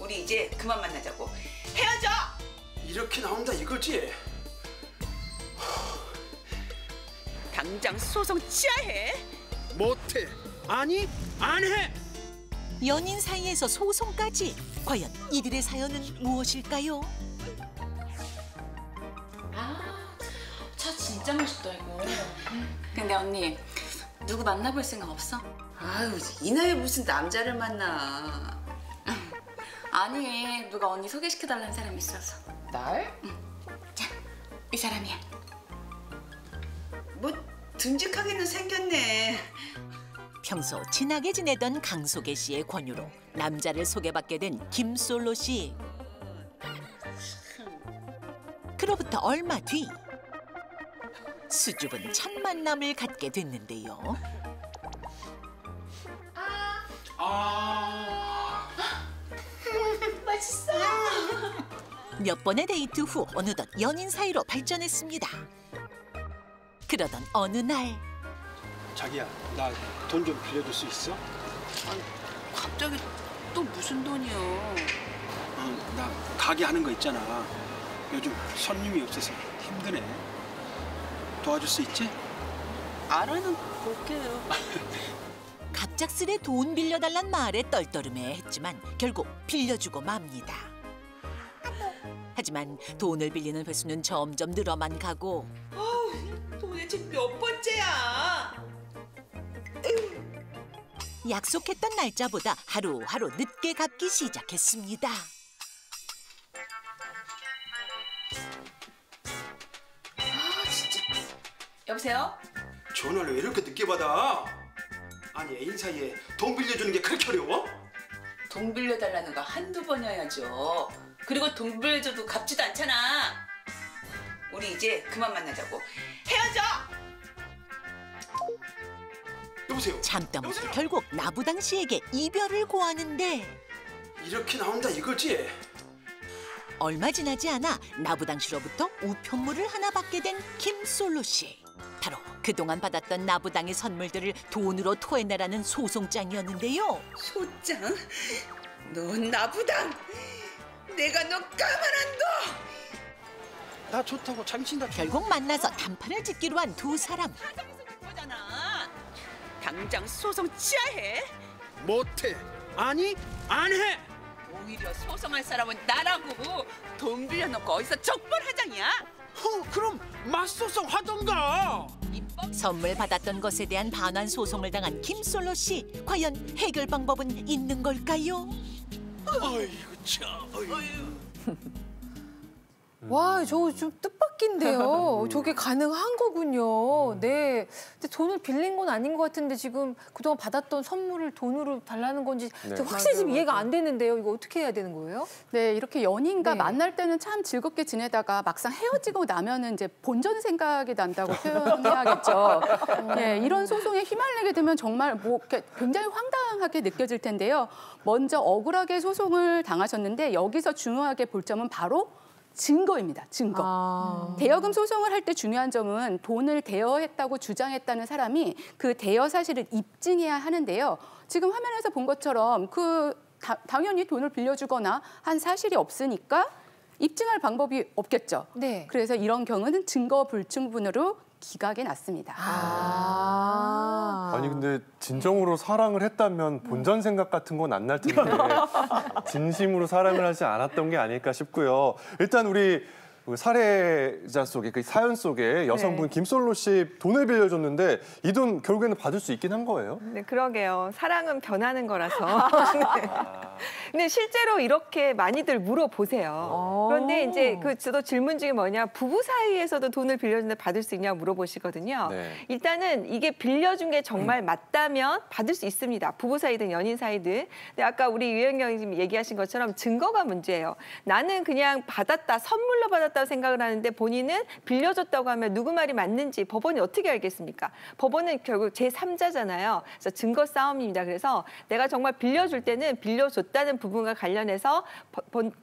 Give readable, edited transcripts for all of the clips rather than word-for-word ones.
우리 이제 그만 만나자고. 헤어져! 이렇게 나온다 이거지? 당장 소송 취하해. 못해. 아니, 안 해. 연인 사이에서 소송까지. 과연 이들의 사연은 무엇일까요? 차 진짜 맛있다 이거. 근데 언니 누구 만나볼 생각 없어? 아유, 이 나이에 무슨 남자를 만나. 아니 누가 언니 소개시켜달라는 사람이 있어서. 날? 자, 이 사람이야. 뭐 듬직하게는 생겼네. 평소 친하게 지내던 강소개 씨의 권유로 남자를 소개받게 된 김솔로 씨. 그로부터 얼마 뒤 수줍은 첫 만남을 갖게 됐는데요. 맛있어. 몇 번의 데이트 후 어느덧 연인 사이로 발전했습니다. 그러던 어느 날 자기야, 나 돈 좀 빌려줄 수 있어? 아니, 갑자기 또 무슨 돈이요? 나 가게 하는 거 있잖아. 요즘 손님이 없어서 힘드네. 도와줄 수 있지? 알아는 볼게요. 갑작스레 돈 빌려달란 말에 떨떠름해 했지만 결국 빌려주고 맙니다. 하지만 돈을 빌리는 횟수는 점점 늘어만 가고 도대체 몇 번째야? 약속했던 날짜보다 하루하루 늦게 갚기 시작했습니다. 여보세요? 전화를 왜 이렇게 늦게 받아? 아니, 애인 사이에 돈 빌려주는 게 그렇게 어려워? 돈 빌려달라는 거 한두 번이어야죠. 그리고 돈 빌려줘도 갚지도 않잖아. 우리 이제 그만 만나자고. 헤어져! 여보세요? 참다 못해 결국 나부당 씨에게 이별을 고하는데 이렇게 나온다 이거지? 얼마 지나지 않아 나부당 씨로부터 우편물을 하나 받게 된 김솔로 씨. 바로 그동안 받았던 나부당의 선물들을 돈으로 토해내라는 소송장이었는데요. 소장? 넌 나부당! 내가 너 가만한다! 나 좋다고 잠시 나 결국 만나서 단판을 짓기로 한 두 사람. 거잖아. 당장 소송 취하해. 못해. 아니, 안 해. 오히려 소송할 사람은 나라고. 돈 빌려놓고 어디서 적벌하장이야? 그럼 맞소송 하던가. 선물 받았던 것에 대한 반환 소송을 당한 김솔로 씨. 과연 해결 방법은 있는 걸까요? 아이고 참. 와, 저 좀 뜻밖인데요. 저게 가능한 거군요. 네. 근데 돈을 빌린 건 아닌 것 같은데 지금 그동안 받았던 선물을 돈으로 달라는 건지 확실히 지금 이해가 안 되는데요. 이거 어떻게 해야 되는 거예요? 네, 이렇게 연인과 네. 만날 때는 참 즐겁게 지내다가 막상 헤어지고 나면은 이제 본전 생각이 난다고 표현해야겠죠. 네, 이런 소송에 휘말리게 되면 정말 뭐 굉장히 황당하게 느껴질 텐데요. 먼저 억울하게 소송을 당하셨는데 여기서 중요하게 볼 점은 바로 증거입니다. 증거. 대여금 소송을 할 때 중요한 점은 돈을 대여했다고 주장했다는 사람이 그 대여 사실을 입증해야 하는데요. 지금 화면에서 본 것처럼 당연히 돈을 빌려주거나 한 사실이 없으니까 입증할 방법이 없겠죠. 네. 그래서 이런 경우는 증거 불충분으로 기각이 났습니다. 아니 근데 진정으로 사랑을 했다면 본전 생각 같은 건 안 날 텐데 진심으로 사랑을 하지 않았던 게 아닐까 싶고요. 일단 우리 사례자 속에 그 사연 속에 여성분 김솔로 씨 돈을 빌려줬는데 이 돈 결국에는 받을 수 있긴 한 거예요? 네, 그러게요. 사랑은 변하는 거라서. 네. 근데 실제로 이렇게 많이들 물어보세요. 그런데 이제 저도 질문 중에 뭐냐, 부부 사이에서도 돈을 빌려주는데 받을 수 있냐고 물어보시거든요. 네. 일단은 이게 빌려준 게 정말 맞다면 받을 수 있습니다. 부부 사이든 연인 사이든. 근데 아까 우리 유연경님 얘기하신 것처럼 증거가 문제예요. 나는 그냥 받았다, 선물로 받았다고 생각을 하는데 본인은 빌려줬다고 하면 누구 말이 맞는지 법원이 어떻게 알겠습니까? 법원은 결국 제3자잖아요. 그래서 증거 싸움입니다. 그래서 내가 정말 빌려줄 때는 빌려줬다는 부분과 관련해서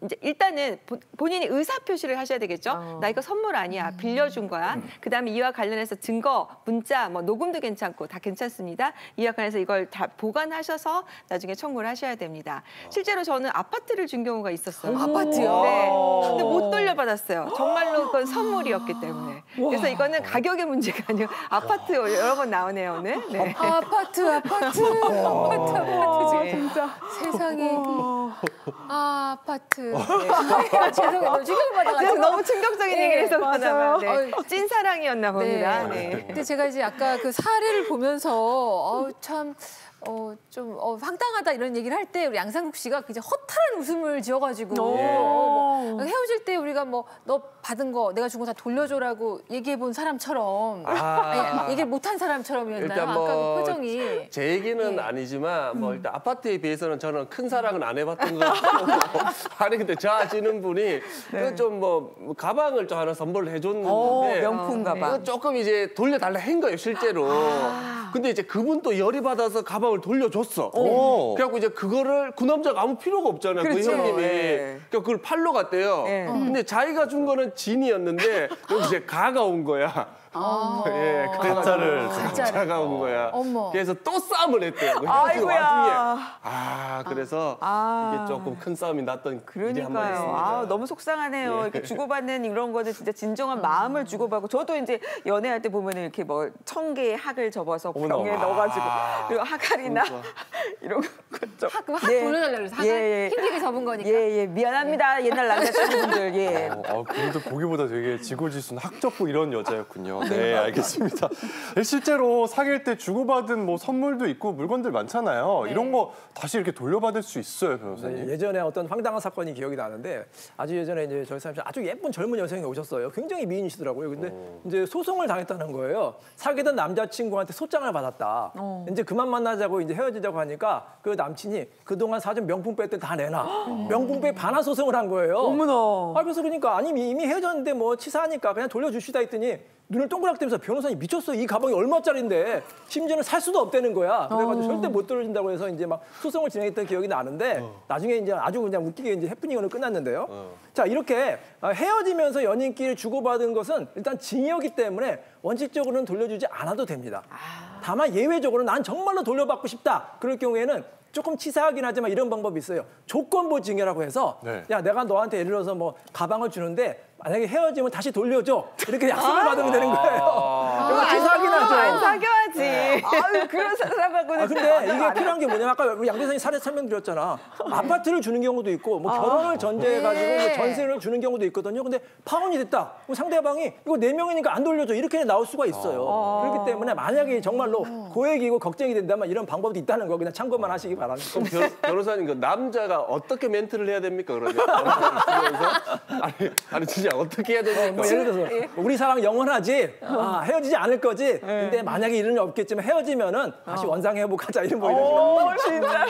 이제 일단은 본인이 의사 표시를 하셔야 되겠죠. 나 이거 선물 아니야, 빌려준 거야. 그다음에 이와 관련해서 증거, 문자, 뭐 녹음도 괜찮고 다 괜찮습니다. 이와 관련해서 이걸 다 보관하셔서 나중에 청구를 하셔야 됩니다. 실제로 저는 아파트를 준 경우가 있었어요. 아파트요? 네. 근데 못 돌려받았어요. 정말로 그건 선물이었기 때문에. 그래서 이거는 가격의 문제가 아니고 아파트 여러 번 나오네요, 오늘. 네. 아파트. 진짜. 세상에. 아파트. 네. 죄송해요. 충격을 받아가지고. 너무 충격적인 얘기를 해서 그러나 맞아요. 찐 사랑이었나 봅니다. 네. 근데 제가 이제 아까 그 사례를 보면서 참 좀 황당하다 이런 얘기를 할 때 우리 양상국 씨가 이제 허탈한 웃음을 지어가지고 뭐 헤어질 때 우리가 뭐 너 받은 거 내가 준 거 다 돌려줘라고 얘기해 본 사람처럼 아니, 얘기를 못한 사람처럼이었나요? 일단 아까 그 표정이. 제 얘기는 아니지만 뭐 일단 아파트에 비해서는 저는 큰 사랑은 안 해봤던 것 같고 아니 근데 저 아시는 분이 좀 뭐 가방을 좀 하나 선물을 해줬는데 명품 가방. 이거 조금 이제 돌려달라 한 거예요 실제로. 근데 이제 그분도 열이 받아서 가방을 돌려줬어. 그래갖고 이제 그거를 그 남자가 아무 필요가 없잖아요. 그렇죠. 그 형님이. 예. 그러니까 그걸 팔러 갔대요. 근데 자기가 준 거는 진이었는데 여기 이제 가가 온 거야. 예, 가짜가 온 거야. 어머. 그래서 또 싸움을 했대요. 그 헤어진 와중에. 그래서 이게 조금 큰 싸움이 났던 일이 한 번 있습니다. 너무 속상하네요. 이렇게 주고받는 이런 거는 진짜 진정한 마음을 주고받고 저도 이제 연애할 때 보면 이렇게 뭐 1000개의 학을 접어서 병에 넣어가지고 그리고 하갈이나 이런 거 좀. 학 돌려달라고 그래서 힘들게 접은 거니까. 미안합니다. 옛날 남자친구분들. 예. 그래도 보기보다 되게 지고지순 학접고 이런 여자였군요. 네, 알겠습니다. 실제로 사귈 때 주고받은 뭐 선물도 있고 물건들 많잖아요. 이런 거 다시 이렇게 돌려받을 수 있어요, 변호사님? 네, 예전에 어떤 황당한 사건이 기억이 나는데 아주 예전에 이제 저희 사무실 아주 예쁜 젊은 여성이 오셨어요. 굉장히 미인이시더라고요. 근데 이제 소송을 당했다는 거예요. 사귀던 남자친구한테 소장을 받았다. 이제 그만 만나자고 이제 헤어지자고 하니까 그 남친이 그동안 사준 명품백 때 다 내놔. 명품백 반환 소송을 한 거예요. 어머나. 그래서 그러니까 아니 이미 헤어졌는데 뭐 치사하니까 그냥 돌려주시다 했더니 눈을 동그랗게 뜨면서 변호사님 미쳤어. 이 가방이 얼마짜리인데 심지어는 살 수도 없다는 거야. 그래가지고 절대 못 돌려준다고 해서 이제 막 소송을 진행했던 기억이 나는데 나중에 이제 아주 그냥 웃기게 이제 해프닝으로 끝났는데요. 자 이렇게 헤어지면서 연인끼리 주고받은 것은 일단 징이었기 때문에 원칙적으로는 돌려주지 않아도 됩니다. 다만 예외적으로 난 정말로 돌려받고 싶다. 그럴 경우에는 조금 치사하긴 하지만 이런 방법이 있어요. 조건부 징여라고 해서 야 내가 너한테 예를 들어서 뭐 가방을 주는데 만약에 헤어지면 다시 돌려줘. 이렇게 약속을 받으면 되는 거예요. 그거 치사하긴 하죠. 안 사귀어야지. 아유, 그런 사람하고는. 근데 이게 필요한 게 뭐냐면 아까 우리 양 대표님 사례 설명드렸잖아. 아파트를 주는 경우도 있고 뭐 결혼을 전제해가지고 뭐 전세를 주는 경우도 있거든요. 근데 파혼이 됐다. 그럼 상대방이 이거 4명이니까 안 돌려줘. 이렇게 나올 수가 있어요. 그렇기 때문에 만약에 정말로 고액이고 걱정이 된다면 이런 방법도 있다는 거 그냥 참고만 하시기 바랍니다. 그럼 변호사님 그 남자가 어떻게 멘트를 해야 됩니까 그러면? 아니 진짜 어떻게 해야 됩니까? 뭐 예를 들어서 우리 사랑 영원하지 헤어지지 않을 거지. 근데 만약에 이런 일 없겠지만 헤어지면은 다시 원상 회복하자 이런 거 이런 식으로. 진짜.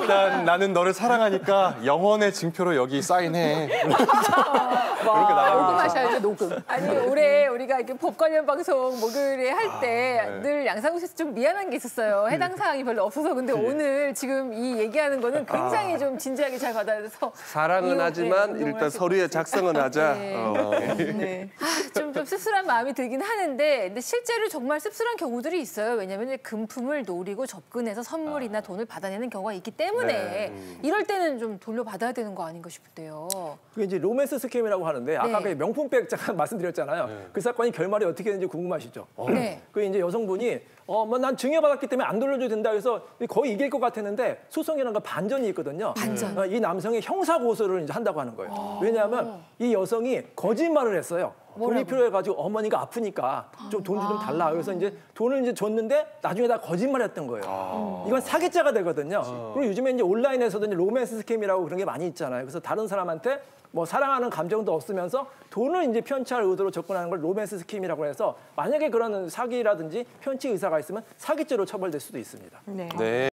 일단 나는 너를 사랑하니까 영원의 징표로 여기 사인해. 이렇게 나가면 녹음하셔야죠, 녹음. 아니 올해 우리가 이렇게 법 관련 방송 목요일에 할 때 늘 양상국 씨에서 좀 미안한 게 있었어요. 해당 사항이 별로 없어서. 근데 오늘 지금 이 얘기하는 거는 굉장히 좀 진지하게 잘 받아들여서 사랑은 하지만 일단 서류에 작성은 하자. 좀 씁쓸한 마음이 들긴 하는데 근데 실제로 정말 씁쓸한 경우들이 있어요. 왜냐하면 금품을 노리고 접근해서 선물이나 돈을 받아내는 경우가 있기 때문에 이럴 때는 좀 돌려받아야 되는 거 아닌가 싶대요. 그게 이제 로맨스 스캠이라고 하는데 아까 그 명품백 잠깐 말씀드렸잖아요. 그 사건이 결말이 어떻게 되는지 궁금하시죠? 그 이제 여성분이 뭐 난 증여받았기 때문에 안 돌려줘도 된다 해서 거의 이길 것 같았는데 소송이라는 건 반전이 있거든요. 반전. 이 남성이 형사 고소를 이제 한다고 하는 거예요. 왜냐하면 이 여성이 거짓말을 했어요. 돈이 필요해가지고 어머니가 아프니까 좀 돈 좀 달라. 그래서 이제 돈을 이제 줬는데 나중에 다 거짓말했던 거예요. 이건 사기죄가 되거든요. 그리고 요즘에 이제 온라인에서도 이제 로맨스 스캠이라고 그런 게 많이 있잖아요. 그래서 다른 사람한테 뭐 사랑하는 감정도 없으면서 돈을 이제 편취할 의도로 접근하는 걸 로맨스 스캠이라고 해서 만약에 그런 사기라든지 편취 의사가 있으면 사기죄로 처벌될 수도 있습니다. 네.